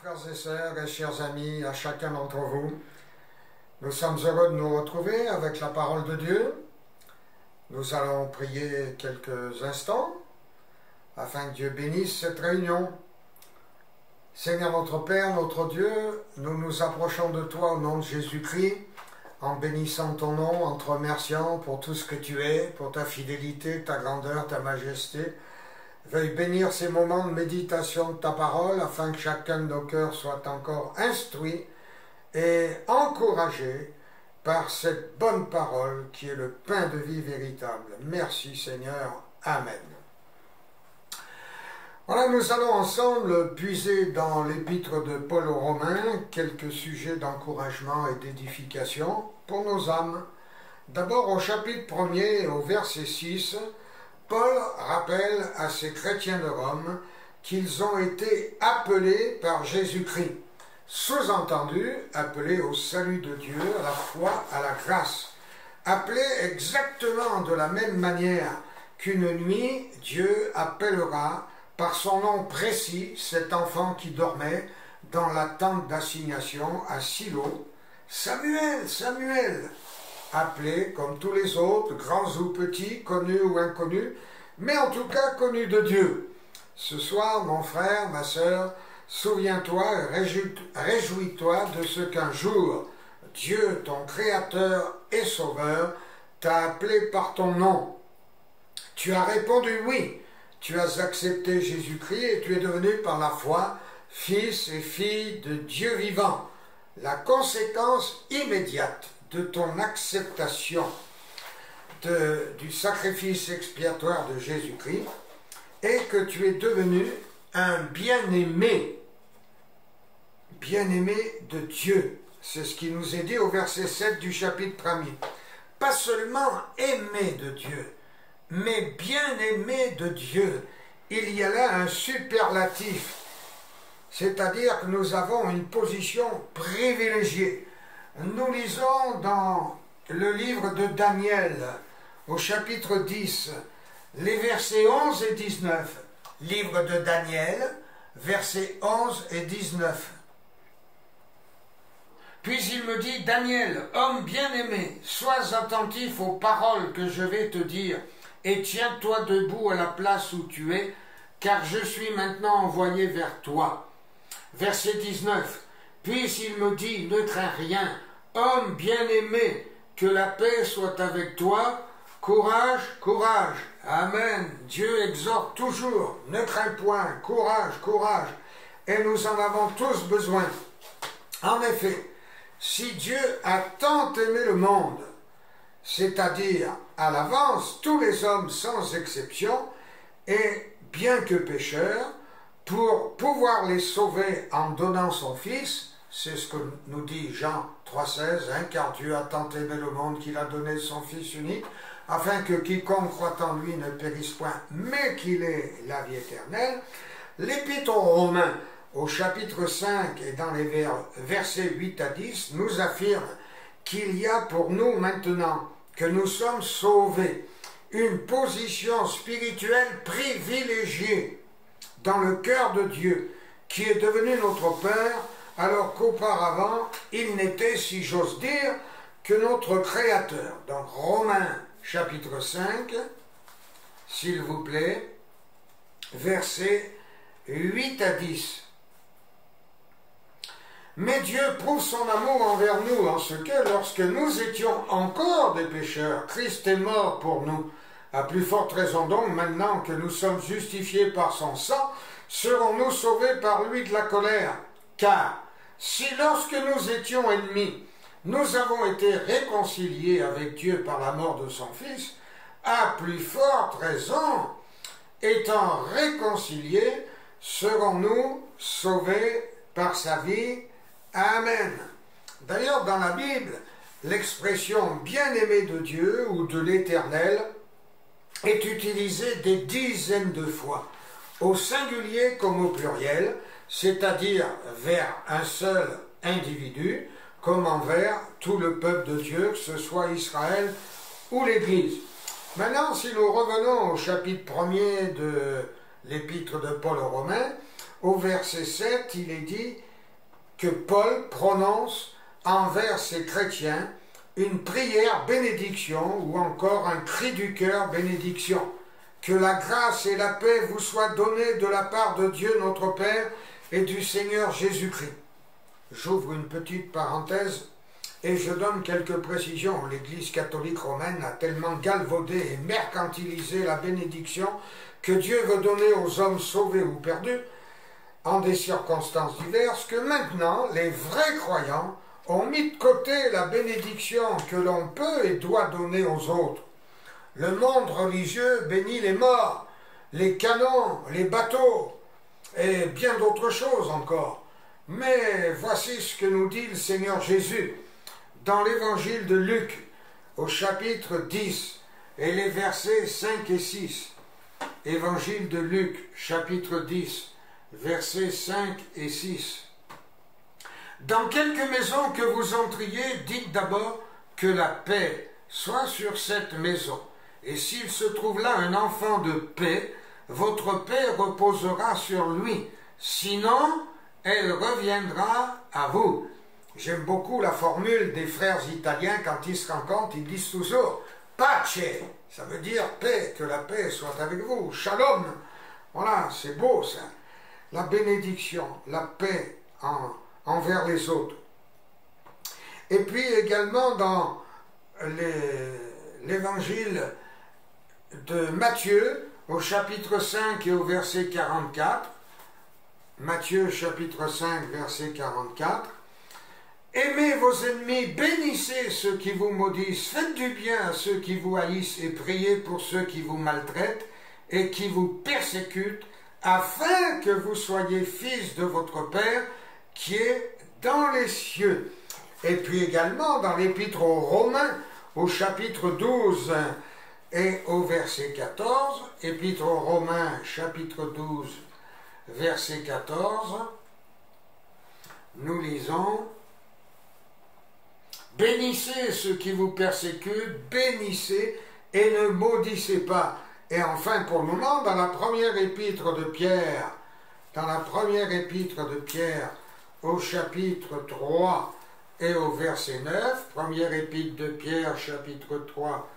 frères et sœurs et chers amis, à chacun d'entre vous. Nous sommes heureux de nous retrouver avec la parole de Dieu. Nous allons prier quelques instants afin que Dieu bénisse cette réunion. Seigneur notre Père, notre Dieu, nous nous approchons de toi au nom de Jésus-Christ, en bénissant ton nom, en te remerciant pour tout ce que tu es, pour ta fidélité, ta grandeur, ta majesté. Veuille bénir ces moments de méditation de ta parole, afin que chacun de nos cœurs soit encore instruit et encouragé par cette bonne parole qui est le pain de vie véritable. Merci Seigneur. Amen. Voilà, nous allons ensemble puiser dans l'épître de Paul aux Romains quelques sujets d'encouragement et d'édification pour nos âmes. D'abord au chapitre 1er, au verset 6, Paul rappelle à ces chrétiens de Rome qu'ils ont été appelés par Jésus-Christ, sous-entendu, appelés au salut de Dieu, à la foi, à la grâce, appelés exactement de la même manière qu'une nuit, Dieu appellera par son nom précis cet enfant qui dormait dans la tente d'assignation à Silo, Samuel, Samuel, appelé comme tous les autres, grands ou petits, connus ou inconnus, mais en tout cas connus de Dieu. Ce soir, mon frère, ma sœur, souviens-toi et réjouis-toi de ce qu'un jour, Dieu, ton Créateur et Sauveur, t'a appelé par ton nom. Tu as répondu oui, tu as accepté Jésus-Christ et tu es devenu par la foi fils et fille de Dieu vivant. La conséquence immédiate de ton acceptation du sacrifice expiatoire de Jésus-Christ est que tu es devenu un bien-aimé de Dieu. C'est ce qui nous est dit au verset 7 du chapitre 1er. Pas seulement aimé de Dieu, mais bien-aimé de Dieu. Il y a là un superlatif, c'est-à-dire que nous avons une position privilégiée. Nous lisons dans le livre de Daniel, au chapitre 10, les versets 11 et 19. Livre de Daniel, versets 11 et 19. Puis il me dit, Daniel, homme bien-aimé, sois attentif aux paroles que je vais te dire, et tiens-toi debout à la place où tu es, car je suis maintenant envoyé vers toi. Verset 19. Puis il me dit, ne crains rien, homme bien-aimé, que la paix soit avec toi, courage, courage. Amen. Dieu exhorte toujours, ne crains point, courage, courage. Et nous en avons tous besoin. En effet, si Dieu a tant aimé le monde, c'est-à-dire à l'avance tous les hommes sans exception, et bien que pécheurs, pour pouvoir les sauver en donnant son Fils, c'est ce que nous dit Jean 3,16, car Dieu a tant aimé le monde qu'il a donné son Fils unique, afin que quiconque croit en lui ne périsse point, mais qu'il ait la vie éternelle. L'Épître aux Romains, au chapitre 5 et dans les versets 8 à 10, nous affirme qu'il y a pour nous maintenant, que nous sommes sauvés, une position spirituelle privilégiée dans le cœur de Dieu, qui est devenu notre Père, alors qu'auparavant, il n'était, si j'ose dire, que notre Créateur. Donc, Romains, chapitre 5, s'il vous plaît, versets 8 à 10. Mais Dieu prouve son amour envers nous en ce que, lorsque nous étions encore des pécheurs, Christ est mort pour nous. À plus forte raison donc, maintenant que nous sommes justifiés par son sang, serons-nous sauvés par lui de la colère. Car si lorsque nous étions ennemis, nous avons été réconciliés avec Dieu par la mort de son Fils, à plus forte raison, étant réconciliés, serons-nous sauvés par sa vie. Amen. D'ailleurs, dans la Bible, l'expression bien-aimé de Dieu ou de l'Éternel est utilisée des dizaines de fois, au singulier comme au pluriel, c'est-à-dire vers un seul individu, comme envers tout le peuple de Dieu, que ce soit Israël ou l'Église. Maintenant, si nous revenons au chapitre 1er de l'épître de Paul aux Romains, au verset 7, il est dit que Paul prononce envers ces chrétiens une prière bénédiction ou encore un cri du cœur bénédiction. Que la grâce et la paix vous soient données de la part de Dieu notre Père et du Seigneur Jésus-Christ. J'ouvre une petite parenthèse et je donne quelques précisions. L'Église catholique romaine a tellement galvaudé et mercantilisé la bénédiction que Dieu veut donner aux hommes sauvés ou perdus en des circonstances diverses que maintenant les vrais croyants ont mis de côté la bénédiction que l'on peut et doit donner aux autres. Le monde religieux bénit les morts, les canons, les bateaux et bien d'autres choses encore. Mais voici ce que nous dit le Seigneur Jésus dans l'évangile de Luc au chapitre 10 et les versets 5 et 6. Évangile de Luc, chapitre 10, versets 5 et 6. Dans quelque maison que vous entriez, dites d'abord que la paix soit sur cette maison. Et s'il se trouve là un enfant de paix, votre paix reposera sur lui. Sinon, elle reviendra à vous. J'aime beaucoup la formule des frères italiens quand ils se rencontrent, ils disent toujours « pace », ça veut dire paix, que la paix soit avec vous, shalom. Voilà, c'est beau ça. La bénédiction, la paix envers les autres. Et puis également dans l'évangile de Matthieu, au chapitre 5 et au verset 44, Matthieu chapitre 5, verset 44, « Aimez vos ennemis, bénissez ceux qui vous maudissent, faites du bien à ceux qui vous haïssent et priez pour ceux qui vous maltraitent et qui vous persécutent, afin que vous soyez fils de votre Père qui est dans les cieux. » Et puis également dans l'épître aux Romains, au chapitre 12 et au verset 14, épître aux Romains, chapitre 12, verset 14, nous lisons « Bénissez ceux qui vous persécutent, bénissez et ne maudissez pas. » Et enfin, pour le moment, dans la première épître de Pierre, au chapitre 3 et au verset 9, première épître de Pierre, chapitre 3,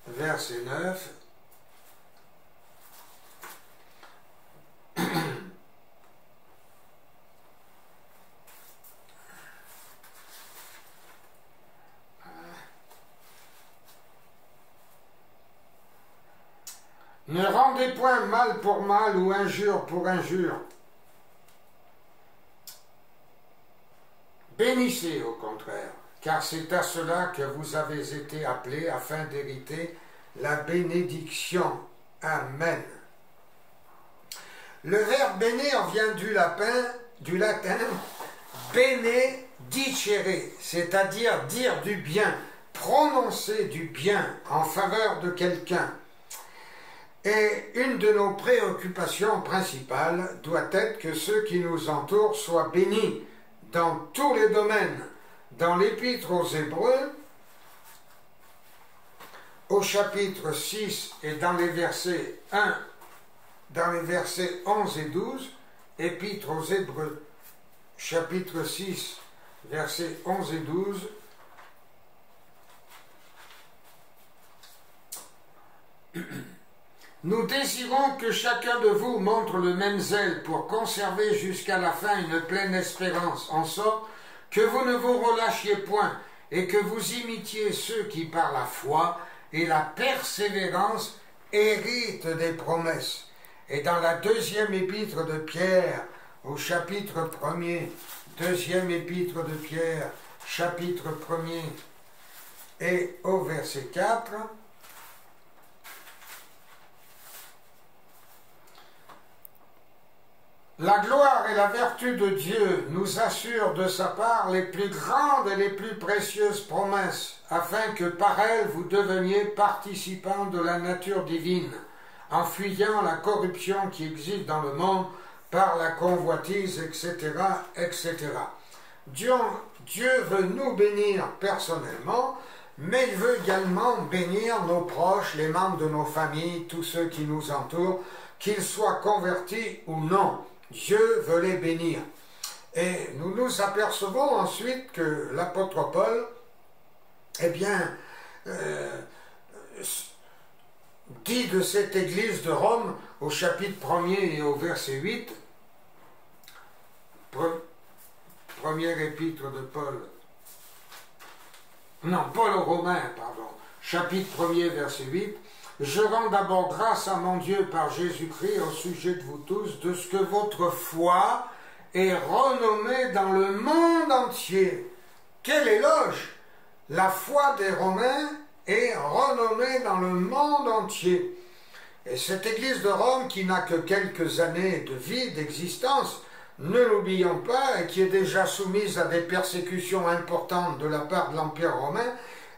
verset 9, ne rendez point mal pour mal ou injure pour injure. Bénissez au contraire, car c'est à cela que vous avez été appelés afin d'hériter la bénédiction. Amen. Le verbe bénir vient du latin benedicere, c'est-à-dire dire du bien, prononcer du bien en faveur de quelqu'un. Et une de nos préoccupations principales doit être que ceux qui nous entourent soient bénis dans tous les domaines. Dans l'Épître aux Hébreux, au chapitre 6 et dans les versets 11 et 12, Épître aux Hébreux, chapitre 6, versets 11 et 12, nous désirons que chacun de vous montre le même zèle pour conserver jusqu'à la fin une pleine espérance, en sorte que vous ne vous relâchiez point et que vous imitiez ceux qui par la foi et la persévérance héritent des promesses. Et dans la deuxième épître de Pierre, au chapitre 1er, deuxième épître de Pierre, chapitre 1er et au verset 4, la gloire et la vertu de Dieu nous assurent de sa part les plus grandes et les plus précieuses promesses, afin que par elles vous deveniez participants de la nature divine, en fuyant la corruption qui existe dans le monde par la convoitise, etc., etc. Dieu veut nous bénir personnellement, mais il veut également bénir nos proches, les membres de nos familles, tous ceux qui nous entourent, qu'ils soient convertis ou non. Dieu veut les bénir. Et nous nous apercevons ensuite que l'apôtre Paul, eh bien, dit de cette église de Rome au chapitre 1er et au verset 8, première épître de Paul, non, Paul aux Romains, pardon, chapitre 1er, verset 8, « Je rends d'abord grâce à mon Dieu par Jésus-Christ au sujet de vous tous, de ce que votre foi est renommée dans le monde entier. » Quel éloge! La foi des Romains est renommée dans le monde entier. Et cette église de Rome, qui n'a que quelques années de vie, d'existence, ne l'oublions pas, et qui est déjà soumise à des persécutions importantes de la part de l'Empire romain,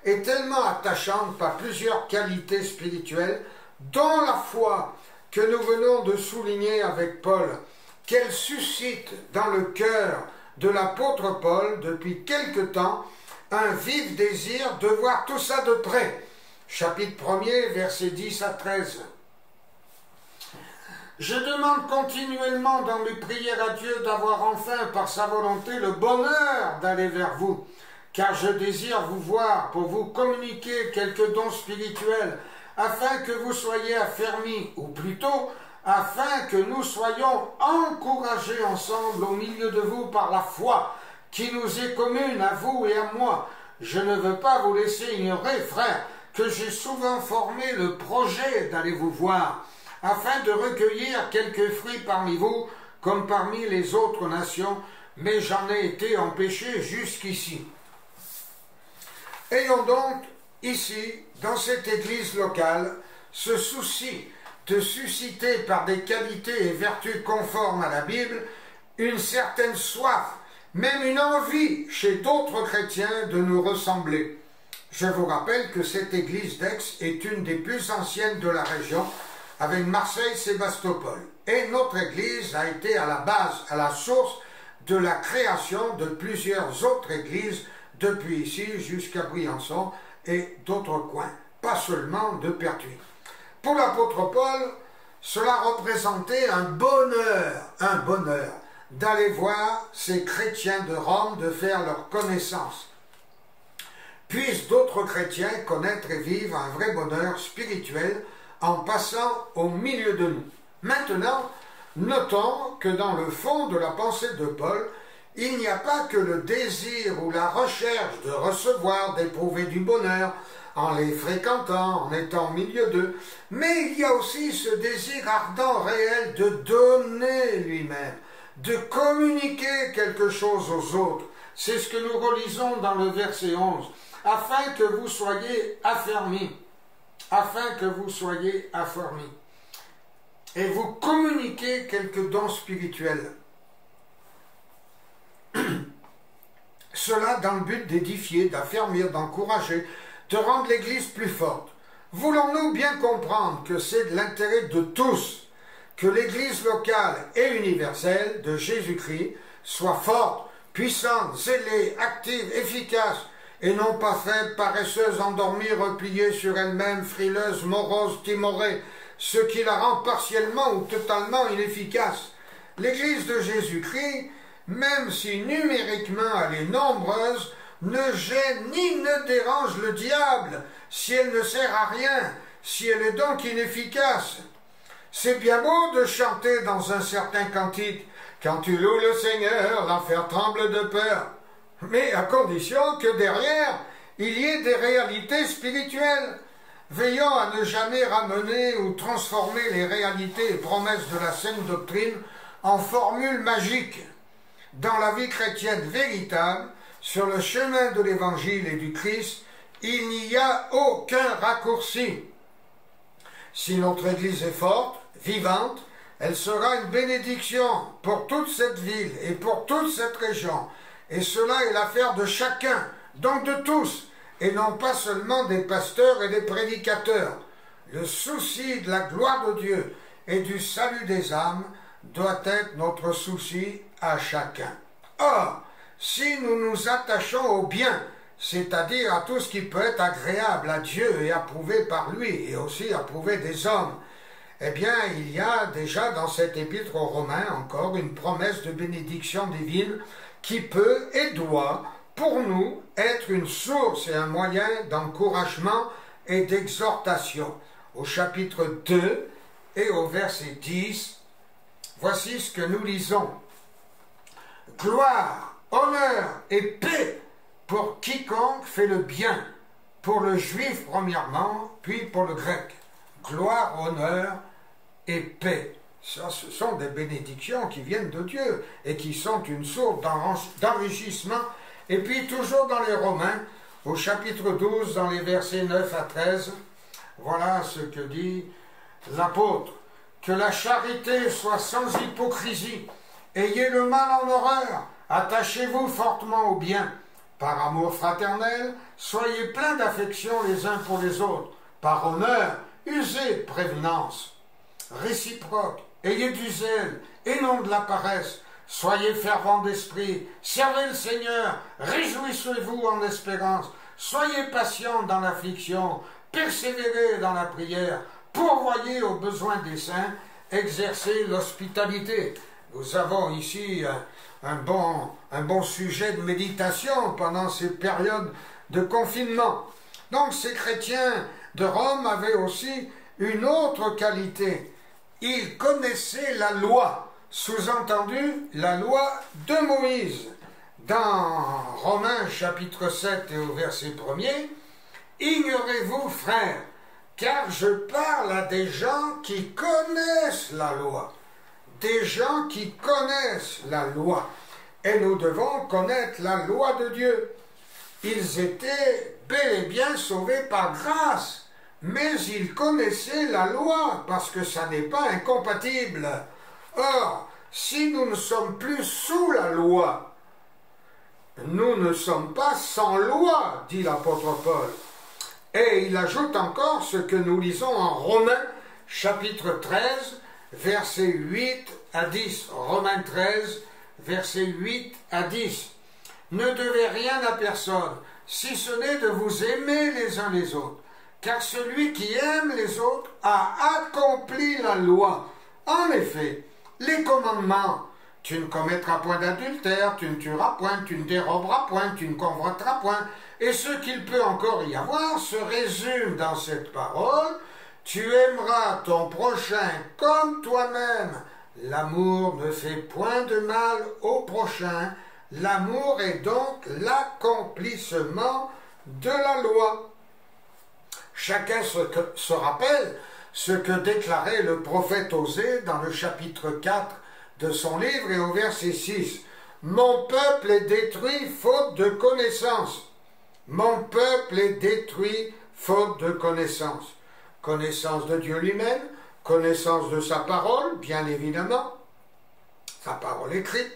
est tellement attachante par plusieurs qualités spirituelles, dont la foi que nous venons de souligner avec Paul, qu'elle suscite dans le cœur de l'apôtre Paul depuis quelque temps un vif désir de voir tout ça de près. Chapitre 1er, versets 10 à 13. Je demande continuellement dans mes prières à Dieu d'avoir enfin, par sa volonté, le bonheur d'aller vers vous, car je désire vous voir pour vous communiquer quelques dons spirituels, afin que vous soyez affermis, ou plutôt, afin que nous soyons encouragés ensemble au milieu de vous par la foi qui nous est commune à vous et à moi. Je ne veux pas vous laisser ignorer, frères, que j'ai souvent formé le projet d'aller vous voir, afin de recueillir quelques fruits parmi vous, comme parmi les autres nations, mais j'en ai été empêché jusqu'ici. Ayons donc ici, dans cette église locale, ce souci de susciter par des qualités et vertus conformes à la Bible une certaine soif, même une envie chez d'autres chrétiens de nous ressembler. Je vous rappelle que cette église d'Aix est une des plus anciennes de la région, avec Marseille, Sébastopol. Et notre église a été à la base, à la source de la création de plusieurs autres églises depuis ici jusqu'à Briançon et d'autres coins, pas seulement de Pertuis. Pour l'apôtre Paul, cela représentait un bonheur d'aller voir ces chrétiens de Rome, de faire leur connaissance. Puissent d'autres chrétiens connaître et vivre un vrai bonheur spirituel en passant au milieu de nous. Maintenant, notons que dans le fond de la pensée de Paul, il n'y a pas que le désir ou la recherche de recevoir, d'éprouver du bonheur en les fréquentant, en étant au milieu d'eux, mais il y a aussi ce désir ardent, réel de donner lui-même, de communiquer quelque chose aux autres. C'est ce que nous relisons dans le verset 11, afin que vous soyez affermis, et vous communiquez quelques dons spirituels. Cela dans le but d'édifier, d'affermir, d'encourager, de rendre l'Église plus forte. Voulons-nous bien comprendre que c'est de l'intérêt de tous que l'Église locale et universelle de Jésus-Christ soit forte, puissante, zélée, active, efficace, et non pas faible, paresseuse, endormie, repliée sur elle-même, frileuse, morose, timorée, ce qui la rend partiellement ou totalement inefficace. L'Église de Jésus-Christ, même si numériquement elle est nombreuse, ne gêne ni ne dérange le diable si elle ne sert à rien, si elle est donc inefficace. C'est bien beau de chanter dans un certain cantique « Quand tu loues le Seigneur, l'enfer tremble de peur », mais à condition que derrière, il y ait des réalités spirituelles. Veillons à ne jamais ramener ou transformer les réalités et promesses de la saine doctrine en formules magiques. Dans la vie chrétienne véritable, sur le chemin de l'Évangile et du Christ, il n'y a aucun raccourci. Si notre Église est forte, vivante, elle sera une bénédiction pour toute cette ville et pour toute cette région. Et cela est l'affaire de chacun, donc de tous, et non pas seulement des pasteurs et des prédicateurs. Le souci de la gloire de Dieu et du salut des âmes doit être notre souci à chacun. Or, si nous nous attachons au bien, c'est-à-dire à tout ce qui peut être agréable à Dieu et approuvé par lui, et aussi approuvé des hommes, eh bien, il y a déjà dans cet épître aux Romains encore une promesse de bénédiction divine qui peut et doit, pour nous, être une source et un moyen d'encouragement et d'exhortation. Au chapitre 2 et au verset 10, voici ce que nous lisons. Gloire, honneur et paix pour quiconque fait le bien, pour le juif premièrement, puis pour le grec. Gloire, honneur et paix. Ça, ce sont des bénédictions qui viennent de Dieu et qui sont une source d'enrichissement. Et puis toujours dans les Romains, au chapitre 12, dans les versets 9 à 13, voilà ce que dit l'apôtre. Que la charité soit sans hypocrisie. Ayez le mal en horreur. Attachez-vous fortement au bien. Par amour fraternel, soyez pleins d'affection les uns pour les autres. Par honneur, usez prévenance réciproque. Ayez du zèle et non de la paresse. Soyez fervents d'esprit. Servez le Seigneur. Réjouissez-vous en espérance. Soyez patients dans l'affliction. Persévérez dans la prière. Pourvoyez aux besoins des saints. Exercez l'hospitalité. Nous avons ici un bon sujet de méditation pendant ces périodes de confinement. Donc ces chrétiens de Rome avaient aussi une autre qualité. Ils connaissaient la loi, sous-entendu la loi de Moïse. Dans Romains chapitre 7 et au verset 1er, « Ignorez-vous, frères, car je parle à des gens qui connaissent la loi. » Des gens qui connaissent la loi. Et nous devons connaître la loi de Dieu. Ils étaient bel et bien sauvés par grâce, mais ils connaissaient la loi, parce que ça n'est pas incompatible. Or, si nous ne sommes plus sous la loi, nous ne sommes pas sans loi, dit l'apôtre Paul. Et il ajoute encore ce que nous lisons en Romains, chapitre 13, versets 8 à 10. Romains 13, versets 8 à 10. Ne devez rien à personne, si ce n'est de vous aimer les uns les autres. Car celui qui aime les autres a accompli la loi. En effet, les commandements, tu ne commettras point d'adultère, tu ne tueras point, tu ne déroberas point, tu ne convoiteras point, et ce qu'il peut encore y avoir se résume dans cette parole. Tu aimeras ton prochain comme toi-même. L'amour ne fait point de mal au prochain. L'amour est donc l'accomplissement de la loi. Chacun se rappelle ce que déclarait le prophète Osée dans le chapitre 4 de son livre et au verset 6. « Mon peuple est détruit faute de connaissance. Mon peuple est détruit faute de connaissance. » Connaissance de Dieu lui-même, connaissance de sa parole, bien évidemment, sa parole écrite,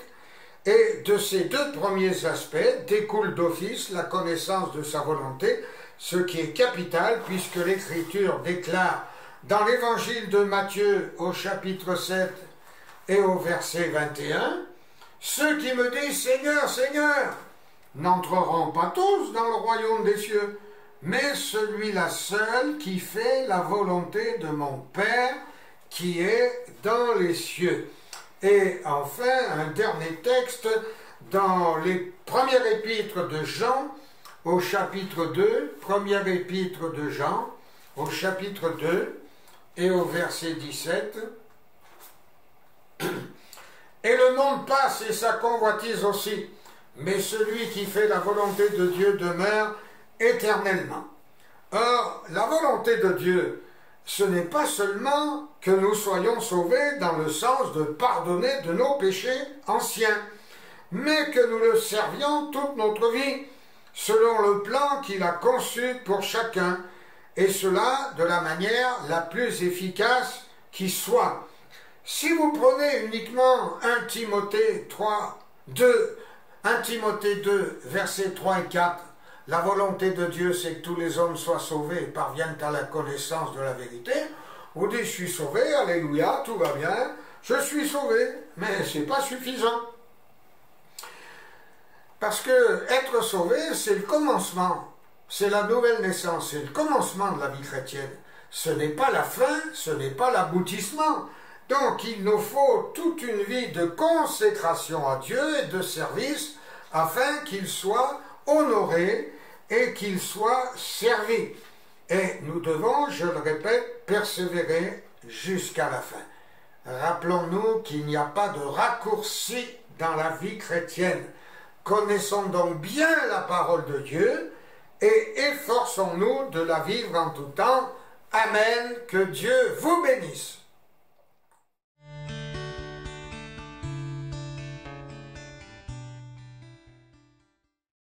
et de ces deux premiers aspects découle d'office la connaissance de sa volonté, ce qui est capital puisque l'Écriture déclare dans l'Évangile de Matthieu au chapitre 7 et au verset 21, « Ceux qui me disent Seigneur, Seigneur, n'entreront pas tous dans le royaume des cieux, mais celui-là seul qui fait la volonté de mon Père qui est dans les cieux. » Et enfin, un dernier texte dans les premières épîtres de Jean, au chapitre 2, première épître de Jean, au chapitre 2 et au verset 17. « Et le monde passe et sa convoitise aussi, mais celui qui fait la volonté de Dieu demeure éternellement. » Or, la volonté de Dieu, ce n'est pas seulement que nous soyons sauvés dans le sens de pardonner de nos péchés anciens, mais que nous le servions toute notre vie, selon le plan qu'il a conçu pour chacun, et cela de la manière la plus efficace qui soit. Si vous prenez uniquement 1 Timothée 2, versets 3 et 4, la volonté de Dieu, c'est que tous les hommes soient sauvés et parviennent à la connaissance de la vérité. Vous dites, je suis sauvé, alléluia, tout va bien, je suis sauvé, mais ce n'est pas suffisant. Parce que être sauvé, c'est le commencement, c'est la nouvelle naissance, c'est le commencement de la vie chrétienne. ce n'est pas la fin, ce n'est pas l'aboutissement. Donc il nous faut toute une vie de consécration à Dieu et de service afin qu'il soit honoré et qu'il soit servi. Et nous devons, je le répète, persévérer jusqu'à la fin. Rappelons-nous qu'il n'y a pas de raccourci dans la vie chrétienne. Connaissons donc bien la parole de Dieu et efforçons-nous de la vivre en tout temps. Amen. Que Dieu vous bénisse.